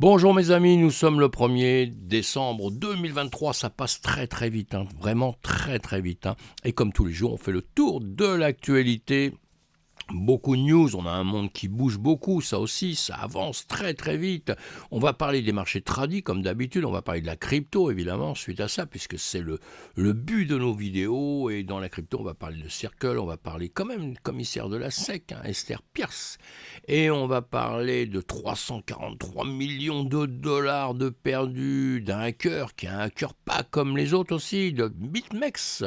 Bonjour mes amis, nous sommes le 1er décembre 2023, ça passe très très vite, vraiment très très vite. Et comme tous les jours, on fait le tour de l'actualité. Beaucoup de news, on a un monde qui bouge beaucoup, ça aussi, ça avance très très vite. On va parler des marchés tradis comme d'habitude, on va parler de la crypto évidemment suite à ça, puisque c'est le but de nos vidéos. Et dans la crypto, on va parler de Circle, on va parler quand même du commissaire de la SEC, Esther Pierce. Et on va parler de 343 millions de dollars de perdus, d'un hacker qui est un hacker pas comme les autres aussi, de BitMEX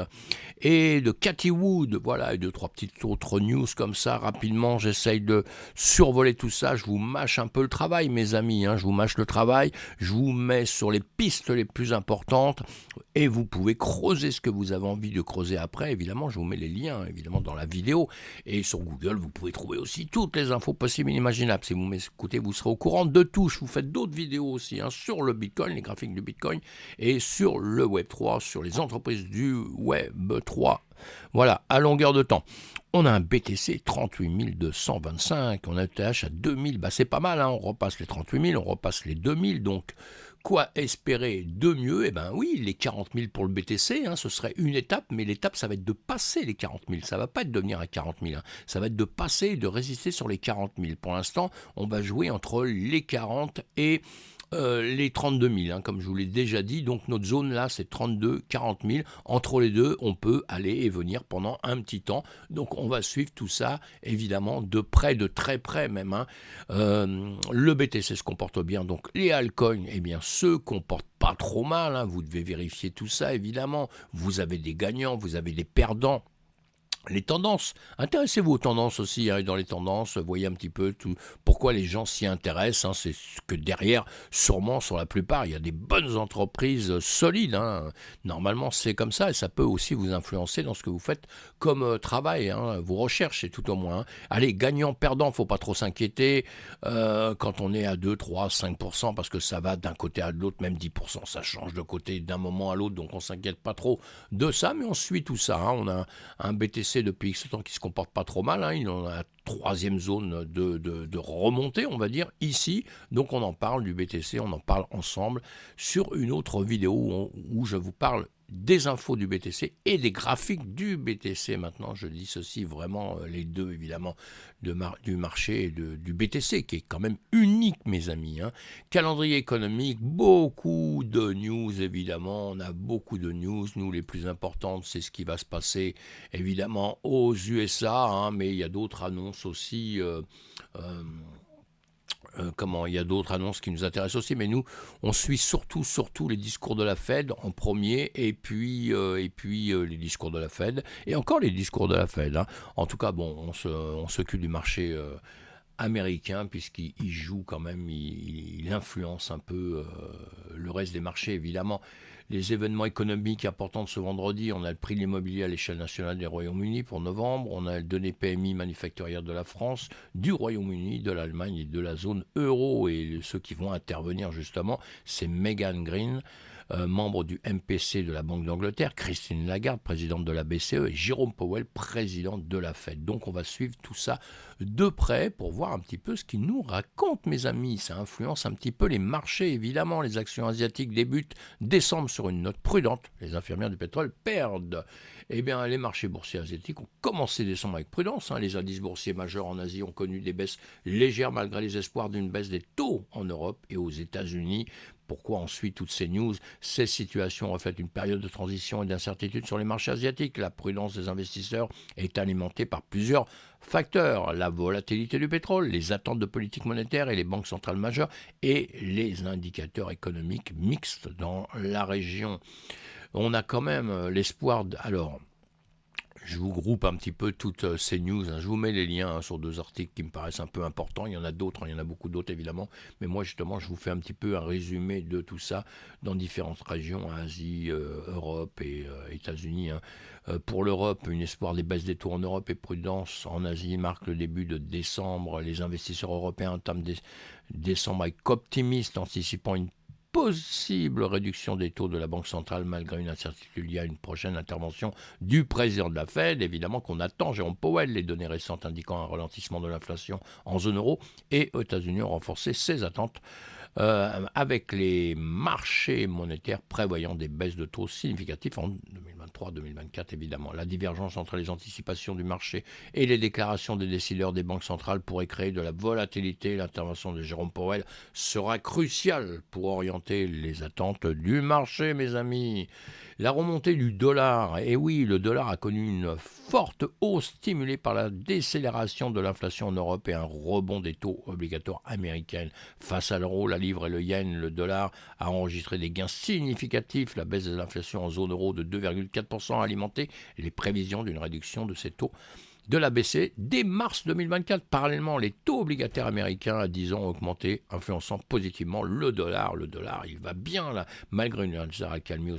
et de Cathy Wood, voilà, et deux, trois petites autres news comme ça, rapidement, j'essaye de survoler tout ça, je vous mâche un peu le travail, mes amis, je vous mâche le travail, je vous mets sur les pistes les plus importantes, et vous pouvez creuser ce que vous avez envie de creuser après, évidemment, je vous mets les liens, évidemment, dans la vidéo, et sur Google, vous pouvez trouver aussi toutes les infos possibles et inimaginables, si vous m'écoutez, vous serez au courant de tout, je vous fais d'autres vidéos aussi, sur le Bitcoin, les graphiques du Bitcoin, et sur le Web3, sur les entreprises du Web3, voilà, à longueur de temps. On a un BTC 38 225, on a un ETH à 2000, c'est pas mal, on repasse les 38 000, on repasse les 2000, donc quoi espérer de mieux? Eh bien oui, les 40 000 pour le BTC, ce serait une étape, mais l'étape ça va être de passer les 40 000, ça va pas être de venir à 40 000, ça va être de passer et de résister sur les 40 000. Pour l'instant, on va jouer entre les 40 et les 32 000, comme je vous l'ai déjà dit, donc notre zone là c'est 32 40 000, entre les deux on peut aller et venir pendant un petit temps, donc on va suivre tout ça évidemment de près, de très près même. Le BTC se comporte bien, donc les altcoins se comportent pas trop mal, vous devez vérifier tout ça évidemment, vous avez des gagnants, vous avez des perdants. Les tendances, intéressez-vous aux tendances aussi, et dans les tendances, voyez un petit peu tout, pourquoi les gens s'y intéressent, c'est que derrière, sûrement sur la plupart, il y a des bonnes entreprises solides, normalement c'est comme ça, et ça peut aussi vous influencer dans ce que vous faites comme travail, vos recherches, c'est tout au moins. Allez, gagnant, perdant, faut pas trop s'inquiéter, quand on est à 2, 3, 5%, parce que ça va d'un côté à l'autre, même 10%, ça change de côté d'un moment à l'autre, donc on s'inquiète pas trop de ça, mais on suit tout ça, on a un BTC depuis X temps qui se comporte pas trop mal, il en a la troisième zone de remontée, on va dire, ici, donc on en parle du BTC, on en parle ensemble sur une autre vidéo où je vous parle des infos du BTC et des graphiques du BTC. Maintenant, je dissocie vraiment les deux, évidemment, du marché et du BTC, qui est quand même unique, mes amis. Calendrier économique, beaucoup de news, évidemment. On a beaucoup de news. Nous, les plus importantes, c'est ce qui va se passer, évidemment, aux USA, mais il y a d'autres annonces aussi. Il y a d'autres annonces qui nous intéressent aussi, mais nous, on suit surtout les discours de la Fed en premier, et puis les discours de la Fed, et encore les discours de la Fed. En tout cas, on s'occupe du marché américain, puisqu'il joue quand même, il influence un peu le reste des marchés, évidemment. Les événements économiques importants de ce vendredi, on a le prix de l'immobilier à l'échelle nationale des Royaumes-Unis pour novembre, on a le données PMI manufacturière de la France, du Royaume-Uni, de l'Allemagne et de la zone euro. Et ceux qui vont intervenir justement, c'est Megan Green, membre du MPC de la Banque d'Angleterre, Christine Lagarde, présidente de la BCE, et Jérôme Powell, président de la Fed. Donc on va suivre tout ça de près pour voir un petit peu ce qu'ils nous racontent, mes amis. Ça influence un petit peu les marchés, évidemment. Les actions asiatiques débutent décembre sur une note prudente. Les infirmières du pétrole perdent. Les marchés boursiers asiatiques ont commencé décembre avec prudence. Les indices boursiers majeurs en Asie ont connu des baisses légères malgré les espoirs d'une baisse des taux en Europe et aux États-Unis. Pourquoi on suit toutes ces news? Ces situations reflètent une période de transition et d'incertitude sur les marchés asiatiques. La prudence des investisseurs est alimentée par plusieurs facteurs: la volatilité du pétrole, les attentes de politique monétaire et les banques centrales majeures, et les indicateurs économiques mixtes dans la région. On a quand même l'espoir Alors, je vous groupe un petit peu toutes ces news. Je vous mets les liens sur deux articles qui me paraissent un peu importants. Il y en a d'autres, il y en a beaucoup d'autres évidemment. Mais moi justement, je vous fais un petit peu un résumé de tout ça dans différentes régions, Asie, Europe et États-Unis. Pour l'Europe, un espoir des baisses des taux en Europe et prudence en Asie marque le début de décembre. Les investisseurs européens entament décembre avec optimisme, anticipant une possible réduction des taux de la Banque centrale malgré une incertitude liée à une prochaine intervention du président de la Fed, évidemment qu'on attend, Jérôme Powell. Les données récentes indiquant un ralentissement de l'inflation en zone euro et aux États-Unis ont renforcé ses attentes avec les marchés monétaires prévoyant des baisses de taux significatives en 2023-2024 évidemment. La divergence entre les anticipations du marché et les déclarations des décideurs des banques centrales pourrait créer de la volatilité. L'intervention de Jérôme Powell sera cruciale pour orienter les attentes du marché, mes amis. La remontée du dollar, et oui, le dollar a connu une forte hausse stimulée par la décélération de l'inflation en Europe et un rebond des taux obligatoires américains. Face à l'euro, la livre et le yen, le dollar a enregistré des gains significatifs. La baisse de l'inflation en zone euro de 2,4% a alimenté les prévisions d'une réduction de ces taux de la BCE dès mars 2024. Parallèlement, les taux obligataires américains à 10 ans ont augmenté, influençant positivement le dollar. Le dollar, il va bien là, malgré une légère accalmie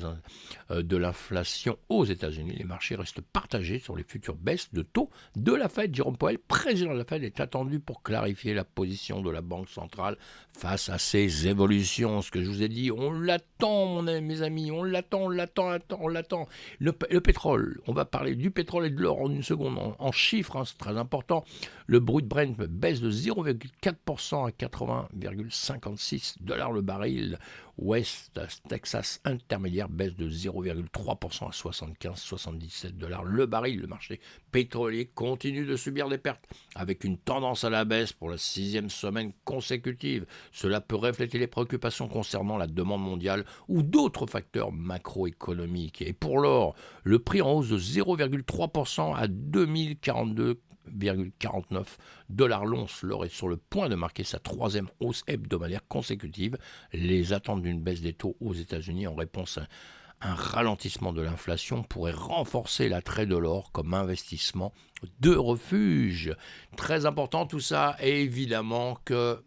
de l'inflation aux États-Unis. Les marchés restent partagés sur les futures baisses de taux de la Fed. Jérôme Powell, président de la Fed, est attendu pour clarifier la position de la Banque centrale face à ces évolutions. Ce que je vous ai dit, on l'attend, mes amis, on l'attend. Le pétrole, on va parler du pétrole et de l'or en une seconde, en chiffres, hein, c'est très important. Le brut Brent baisse de 0,4% à 80,56 $ le baril. West Texas intermédiaire baisse de 0,3% à 75,77 $ le baril. Le marché pétrolier continue de subir des pertes avec une tendance à la baisse pour la 6e semaine consécutive. Cela peut refléter les préoccupations concernant la demande mondiale ou d'autres facteurs macroéconomiques. Et pour l'or, le prix en hausse de 0,3% à 2042,49 $ l'once. L'or est sur le point de marquer sa 3e hausse hebdomadaire consécutive. Les attentes d'une baisse des taux aux États-Unis en réponse à un ralentissement de l'inflation pourrait renforcer l'attrait de l'or comme investissement de refuge. Très important tout ça, et évidemment que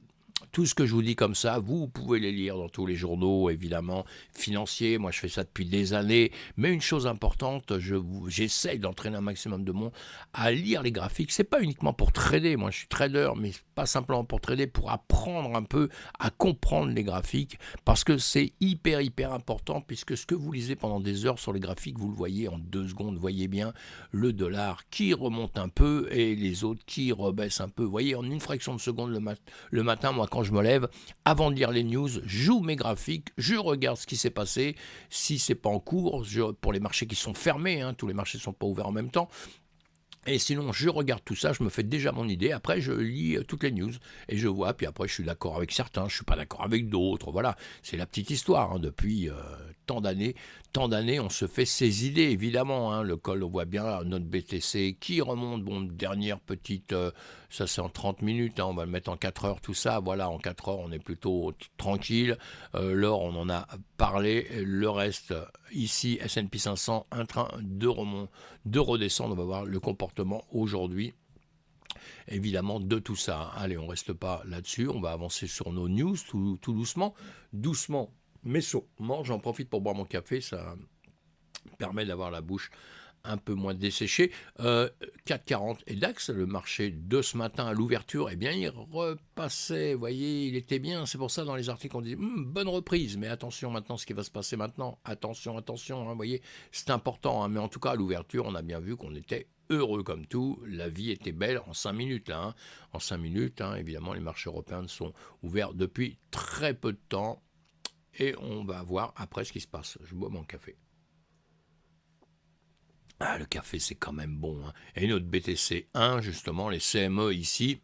tout ce que je vous dis comme ça, vous pouvez les lire dans tous les journaux, évidemment, financiers. Moi, je fais ça depuis des années. Mais une chose importante, j'essaye d'entraîner un maximum de monde à lire les graphiques. C'est pas uniquement pour trader. Moi, je suis trader, mais pas simplement pour trader, pour apprendre un peu à comprendre les graphiques. Parce que c'est hyper important, puisque ce que vous lisez pendant des heures sur les graphiques, vous le voyez en 2 secondes. Voyez bien le dollar qui remonte un peu et les autres qui rebaissent un peu. Vous voyez, en une fraction de seconde le matin, moi, quand je me lève, avant de lire les news, j'ouvre mes graphiques, je regarde ce qui s'est passé. Si c'est pas en cours, pour les marchés qui sont fermés, hein, tous les marchés ne sont pas ouverts en même temps. Et sinon, je regarde tout ça, je me fais déjà mon idée. Après, je lis toutes les news et je vois. Puis après, je suis d'accord avec certains, je suis pas d'accord avec d'autres. Voilà, c'est la petite histoire. Hein. Depuis tant d'années, on se fait ses idées, évidemment. Hein. Le col, on voit bien notre BTC qui remonte. Bon, dernière petite, ça c'est en 30 minutes. Hein. On va le mettre en 4 heures, tout ça. Voilà, en 4 heures, on est plutôt tranquille. L'or, on en a parlé. Le reste, ici, S&P 500, un train de redescendre. On va voir le comportement aujourd'hui, évidemment, de tout ça. Allez, on ne reste pas là-dessus. On va avancer sur nos news tout doucement. Doucement, mais sûrement. J'en profite pour boire mon café. Ça permet d'avoir la bouche un peu moins desséché. 4,40 et DAX, le marché de ce matin à l'ouverture, eh bien, il repassait, vous voyez, il était bien. C'est pour ça, dans les articles, on dit bonne reprise, mais attention maintenant, ce qui va se passer maintenant. Attention, hein, vous voyez, c'est important. Hein, mais en tout cas, à l'ouverture, on a bien vu qu'on était heureux comme tout. La vie était belle en 5 minutes. Là, hein. En 5 minutes, hein, évidemment, les marchés européens sont ouverts depuis très peu de temps. Et on va voir après ce qui se passe. Je bois mon café. Ah, le café, c'est quand même bon. Hein. Et notre BTC 1, justement, les CME ici,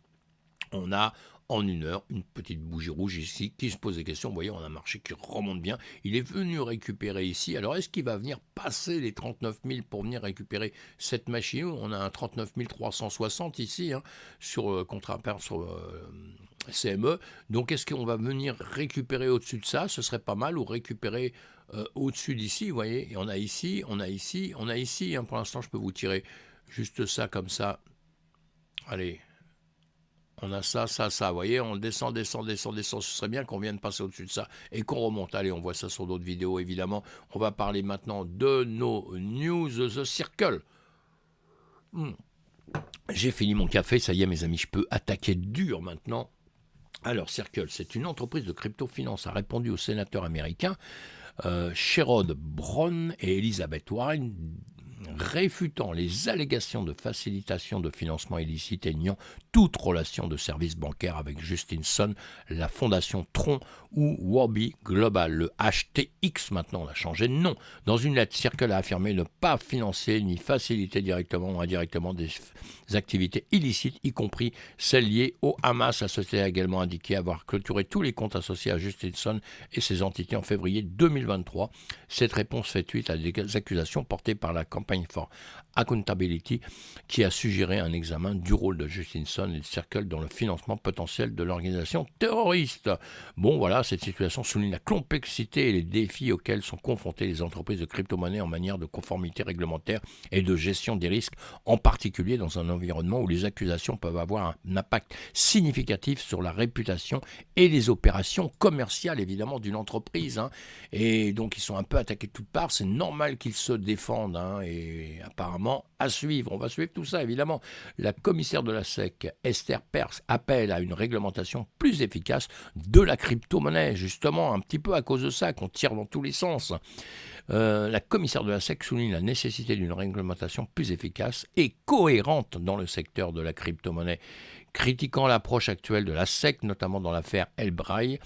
on a en une heure une petite bougie rouge ici qui se pose des questions. Vous voyez, on a un marché qui remonte bien. Il est venu récupérer ici. Alors, est-ce qu'il va venir passer les 39 000 pour venir récupérer cette machine? On a un 39 360 ici, hein, sur contrat sur CME. Donc, est-ce qu'on va venir récupérer au-dessus de ça? Ce serait pas mal, ou récupérer au-dessus d'ici, vous voyez, et on a ici, hein, pour l'instant je peux vous tirer juste ça comme ça, allez, on a ça, vous voyez, on descend, ce serait bien qu'on vienne passer au-dessus de ça, et qu'on remonte. Allez, on voit ça sur d'autres vidéos, évidemment. On va parler maintenant de nos news, The Circle. J'ai fini mon café, ça y est mes amis, je peux attaquer dur maintenant. Alors, Circle, c'est une entreprise de crypto-finance, a répondu aux sénateurs américains Sherrod Brown et Elizabeth Warren réfutant les allégations de facilitation de financement illicite et niant toute relation de service bancaire avec Justin Sun, la fondation Tron ou Warby Global. Le HTX maintenant, on a changé de nom. Dans une lettre, Circle a affirmé ne pas financer ni faciliter directement ou indirectement des activités illicites, y compris celles liées au Hamas. La société a également indiqué avoir clôturé tous les comptes associés à Justin Sun et ses entités en février 2023. Cette réponse fait suite à des accusations portées par la Campaign for Accountability qui a suggéré un examen du rôle de Justin Sun et de Circle dans le financement potentiel de l'organisation terroriste. Bon voilà, cette situation souligne la complexité et les défis auxquels sont confrontées les entreprises de crypto-monnaies en matière de conformité réglementaire et de gestion des risques, en particulier dans un environnement où les accusations peuvent avoir un impact significatif sur la réputation et les opérations commerciales évidemment d'une entreprise. Et donc ils sont un peu attaqués de toutes parts, c'est normal qu'ils se défendent et apparemment à suivre. On va suivre tout ça évidemment. La commissaire de la SEC, Esther Perse, appelle à une réglementation plus efficace de la crypto-monnaie, justement un petit peu à cause de ça qu'on tire dans tous les sens. La commissaire de la SEC souligne la nécessité d'une réglementation plus efficace et cohérente dans le secteur de la crypto-monnaie. Critiquant l'approche actuelle de la SEC, notamment dans l'affaire Elbraï,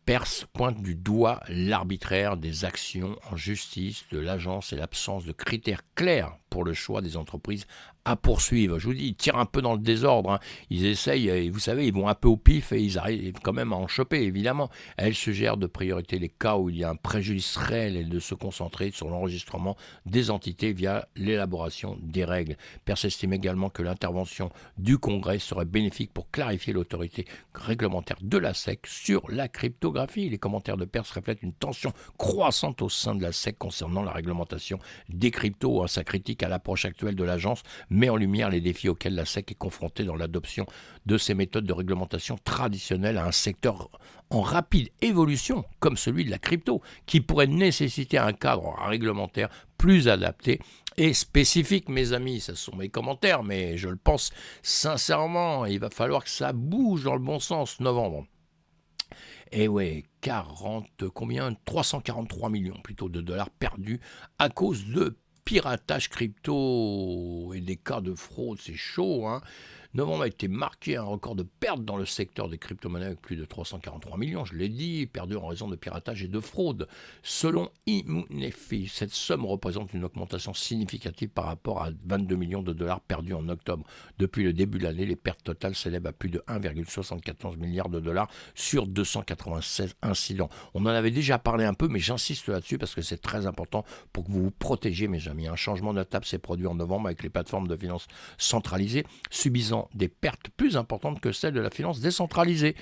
Perse pointe du doigt l'arbitraire des actions en justice de l'agence et l'absence de critères clairs pour le choix des entreprises à poursuivre. Je vous dis, ils tirent un peu dans le désordre. Ils essayent, et vous savez, ils vont un peu au pif et ils arrivent quand même à en choper, évidemment. Elle suggère de priorité les cas où il y a un préjudice réel et de se concentrer sur l'enregistrement des entités via l'élaboration des règles. Perse estime également que l'intervention du Congrès serait bénéfique pour clarifier l'autorité réglementaire de la SEC sur la cryptographie. Les commentaires de Perse reflètent une tension croissante au sein de la SEC concernant la réglementation des cryptos. Sa critique à l'approche actuelle de l'agence met en lumière les défis auxquels la SEC est confrontée dans l'adoption de ces méthodes de réglementation traditionnelles à un secteur en rapide évolution comme celui de la crypto, qui pourrait nécessiter un cadre réglementaire plus adapté et spécifique. Mes amis, ce sont mes commentaires, mais je le pense sincèrement, il va falloir que ça bouge dans le bon sens. Novembre. Et ouais, 343 millions plutôt de dollars perdus à cause de piratage crypto et des cas de fraude, c'est chaud. Novembre a été marqué un record de pertes dans le secteur des crypto-monnaies avec plus de 343 millions, je l'ai dit, perdus en raison de piratage et de fraude. Selon Immunefi, cette somme représente une augmentation significative par rapport à 22 millions de dollars perdus en octobre. Depuis le début de l'année, les pertes totales s'élèvent à plus de 1,74 milliard de dollars sur 296 incidents. On en avait déjà parlé un peu, mais j'insiste là-dessus parce que c'est très important pour que vous vous protégiez, mes amis. Un changement de table s'est produit en novembre avec les plateformes de finance centralisées subissant des pertes plus importantes que celles de la finance décentralisée.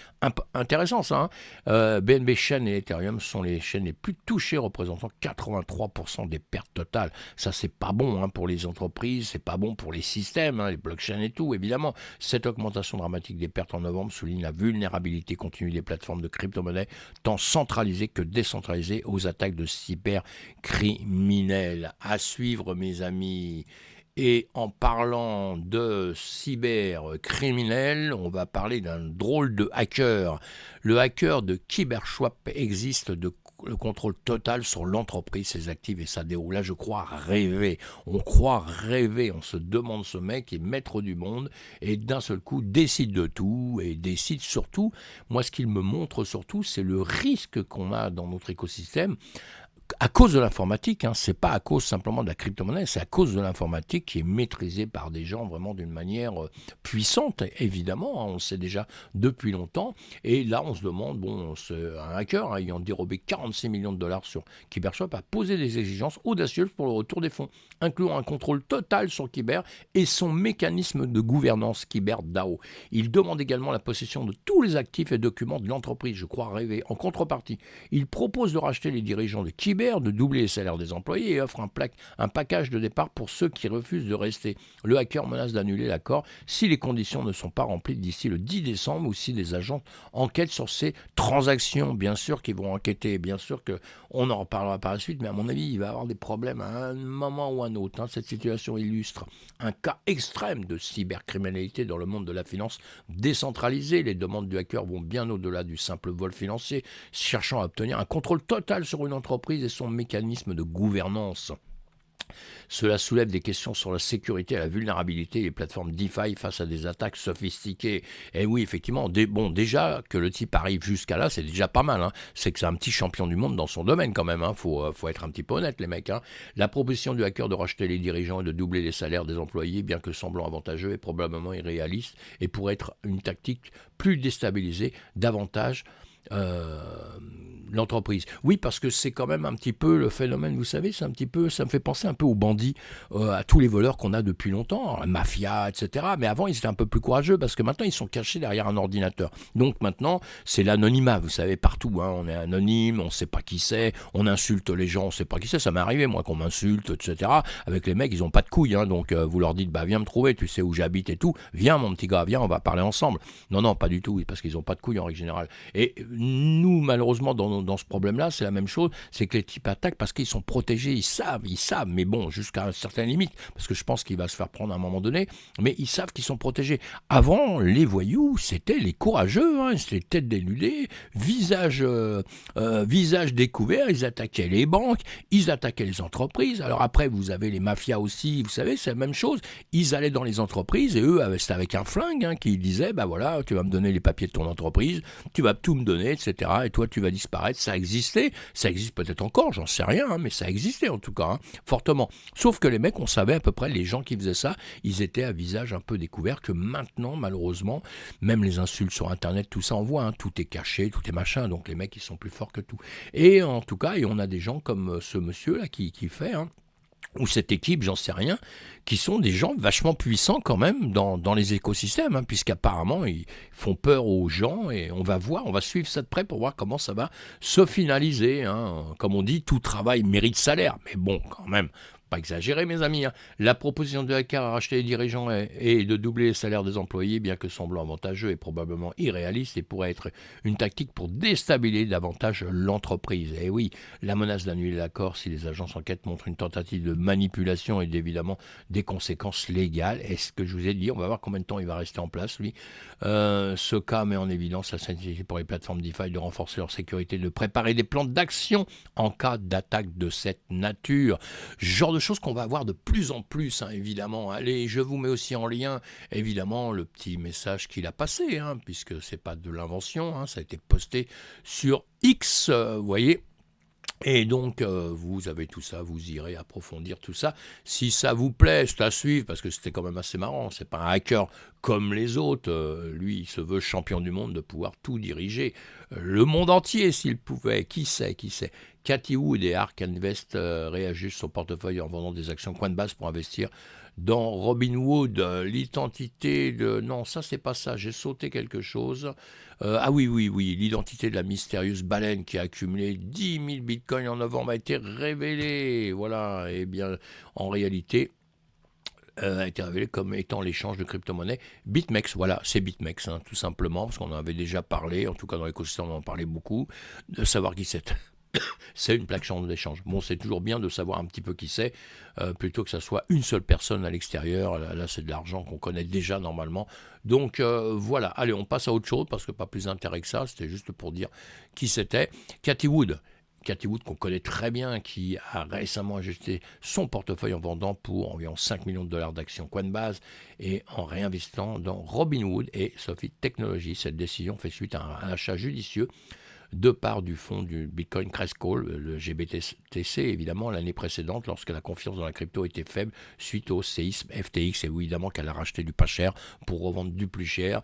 Intéressant ça. BNB Chain et Ethereum sont les chaînes les plus touchées, représentant 83% des pertes totales. Ça, c'est pas bon pour les entreprises, c'est pas bon pour les systèmes, les blockchains et tout, évidemment. Cette augmentation dramatique des pertes en novembre souligne la vulnérabilité continue des plateformes de crypto-monnaies, tant centralisées que décentralisées, aux attaques de cybercriminels. À suivre, mes amis. Et en parlant de cybercriminels, on va parler d'un drôle de hacker. Le hacker de Cyberswap existe le contrôle total sur l'entreprise, ses actifs et sa déroule. Là, je crois rêver. On croit rêver. On se demande, ce mec est maître du monde et d'un seul coup décide de tout et décide surtout. Moi, ce qu'il me montre surtout, c'est le risque qu'on a dans notre écosystème. À cause de l'informatique, c'est pas à cause simplement de la crypto-monnaie, c'est à cause de l'informatique qui est maîtrisée par des gens vraiment d'une manière puissante, évidemment, on le sait déjà depuis longtemps, et là on se demande, un hacker ayant dérobé 46 millions de dollars sur Cyberswap a posé des exigences audacieuses pour le retour des fonds, incluant un contrôle total sur Kyber et son mécanisme de gouvernance CyberDAO. Il demande également la possession de tous les actifs et documents de l'entreprise, je crois rêver. En contrepartie, il propose de racheter les dirigeants de Kyber, de doubler les salaires des employés et offre un package de départ pour ceux qui refusent de rester. Le hacker menace d'annuler l'accord si les conditions ne sont pas remplies d'ici le 10 décembre ou si les agents enquêtent sur ces transactions. Bien sûr qu'ils vont enquêter, bien sûr qu'on en reparlera par la suite, mais à mon avis, il va y avoir des problèmes à un moment ou à un autre. Cette situation illustre un cas extrême de cybercriminalité dans le monde de la finance décentralisée. Les demandes du hacker vont bien au-delà du simple vol financier, cherchant à obtenir un contrôle total sur une entreprise et son mécanisme de gouvernance. Cela soulève des questions sur la sécurité et la vulnérabilité des plateformes DeFi face à des attaques sophistiquées. Et oui, effectivement, déjà que le type arrive jusqu'à là, c'est déjà pas mal. Hein. C'est que c'est un petit champion du monde dans son domaine quand même. Faut être un petit peu honnête, les mecs. Hein. La proposition du hacker de racheter les dirigeants et de doubler les salaires des employés, bien que semblant avantageux, est probablement irréaliste et pourrait être une tactique plus déstabilisée davantage l'entreprise. Oui, parce que c'est quand même un petit peu le phénomène, vous savez, c'est un petit peu, ça me fait penser un peu aux bandits, à tous les voleurs qu'on a depuis longtemps, la mafia, etc. Mais avant, ils étaient un peu plus courageux parce que maintenant, ils sont cachés derrière un ordinateur. Donc maintenant, c'est l'anonymat, vous savez, partout. Hein, on est anonyme, on ne sait pas qui c'est, on insulte les gens, on ne sait pas qui c'est. Ça m'est arrivé, moi, qu'on m'insulte, etc. Avec les mecs, ils n'ont pas de couilles. Hein, donc vous leur dites, bah viens me trouver, tu sais où j'habite et tout. Viens, mon petit gars, viens, on va parler ensemble. Non, non, pas du tout, parce qu'ils n'ont pas de couilles en règle générale. Et nous, malheureusement, dans ce problème-là, c'est la même chose, c'est que les types attaquent parce qu'ils sont protégés, ils savent, mais bon, jusqu'à une certaine limite, parce que je pense qu'il va se faire prendre à un moment donné, mais ils savent qu'ils sont protégés. Avant, les voyous, c'était les courageux, hein, c'était tête dénudée, visage découvert, ils attaquaient les banques, ils attaquaient les entreprises. Alors après, vous avez les mafias aussi, vous savez, c'est la même chose, ils allaient dans les entreprises et eux, c'était avec un flingue, hein, qui disaient, bah voilà, tu vas me donner les papiers de ton entreprise, tu vas tout me donner, etc. Et toi, tu vas disparaître. Ça existait, ça existe peut-être encore, j'en sais rien, hein, mais ça existait en tout cas, hein, fortement. Sauf que les mecs, on savait à peu près, les gens qui faisaient ça, ils étaient à visage un peu découvert, que maintenant, malheureusement, même les insultes sur Internet, tout ça, on voit, hein, tout est caché, tout est machin, donc les mecs, ils sont plus forts que tout. Et en tout cas, et on a des gens comme ce monsieur-là qui fait, hein, ou cette équipe, j'en sais rien, qui sont des gens vachement puissants quand même dans les écosystèmes, hein, puisqu'apparemment ils font peur aux gens et on va suivre ça de près pour voir comment ça va se finaliser. Hein. Comme on dit, tout travail mérite salaire, mais bon, quand même, pas exagérer mes amis. Hein. La proposition de hacker à racheter les dirigeants et de doubler les salaires des employés, bien que semblant avantageux, est probablement irréaliste et pourrait être une tactique pour déstabiliser davantage l'entreprise. Et oui, la menace d'annuler l'accord si les agences enquêtes montrent une tentative de manipulation et évidemment des conséquences légales. Et ce que je vous ai dit, on va voir combien de temps il va rester en place, lui. Ce cas met en évidence la nécessité pour les plateformes DeFi de renforcer leur sécurité, de préparer des plans d'action en cas d'attaque de cette nature. Genre de choses qu'on va avoir de plus en plus, hein, évidemment. Allez, je vous mets aussi en lien, évidemment, le petit message qu'il a passé, hein, puisque c'est pas de l'invention, hein, ça a été posté sur X, vous voyez. Et donc, vous avez tout ça, vous irez approfondir tout ça. Si ça vous plaît, c'est à suivre, parce que c'était quand même assez marrant. C'est pas un hacker comme les autres. Lui, il se veut champion du monde de pouvoir tout diriger. Le monde entier, s'il pouvait. Qui sait. Cathie Wood et Ark Invest réajustent son portefeuille en vendant des actions Coinbase pour investir dans Robinhood. L'identité de... Non, ça, c'est pas ça. J'ai sauté quelque chose. Ah oui, l'identité de la mystérieuse baleine qui a accumulé 10 000 bitcoins en novembre a été révélée. Voilà, et bien, en réalité, a été révélée comme étant l'échange de crypto-monnaies BitMEX. Voilà, c'est BitMEX, hein, tout simplement, parce qu'on en avait déjà parlé, en tout cas dans l'écosystème, on en parlait beaucoup, de savoir qui c'est. C'est une plateforme d'échange. Bon, c'est toujours bien de savoir un petit peu qui c'est, plutôt que ça soit une seule personne à l'extérieur. Là, c'est de l'argent qu'on connaît déjà normalement. Donc voilà, allez, on passe à autre chose, parce que pas plus d'intérêt que ça, c'était juste pour dire qui c'était. Cathie Wood, qu'on connaît très bien, qui a récemment ajusté son portefeuille en vendant pour environ 5 millions de dollars d'actions Coinbase et en réinvestissant dans Robinhood et Sophie Technologies. Cette décision fait suite à un achat judicieux de part du fonds du Bitcoin Cresco, le GBTC, évidemment, l'année précédente, lorsque la confiance dans la crypto était faible, suite au séisme FTX, et évidemment qu'elle a racheté du pas cher pour revendre du plus cher.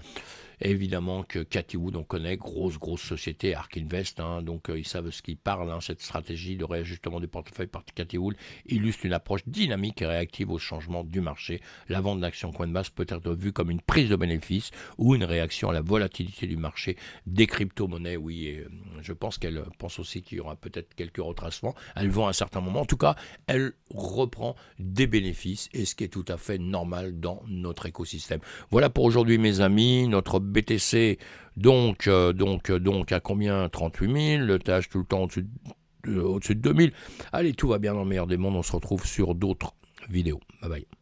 Évidemment que Cathie Wood, on connaît, grosse société, Ark Invest, hein, donc ils savent ce qu'ils parlent. Hein, cette stratégie de réajustement du portefeuille par Cathie Wood illustre une approche dynamique et réactive au changement du marché. La vente d'actions Coinbase peut être vue comme une prise de bénéfice ou une réaction à la volatilité du marché des crypto-monnaies. Oui, et je pense qu'elle pense aussi qu'il y aura peut-être quelques retracements. Elle vend à un certain moment. En tout cas, elle reprend des bénéfices, et ce qui est tout à fait normal dans notre écosystème. Voilà pour aujourd'hui, mes amis. Notre BTC, donc à combien? 38 000, le TH tout le temps au-dessus de 2000. Allez, tout va bien dans le meilleur des mondes, on se retrouve sur d'autres vidéos. Bye bye.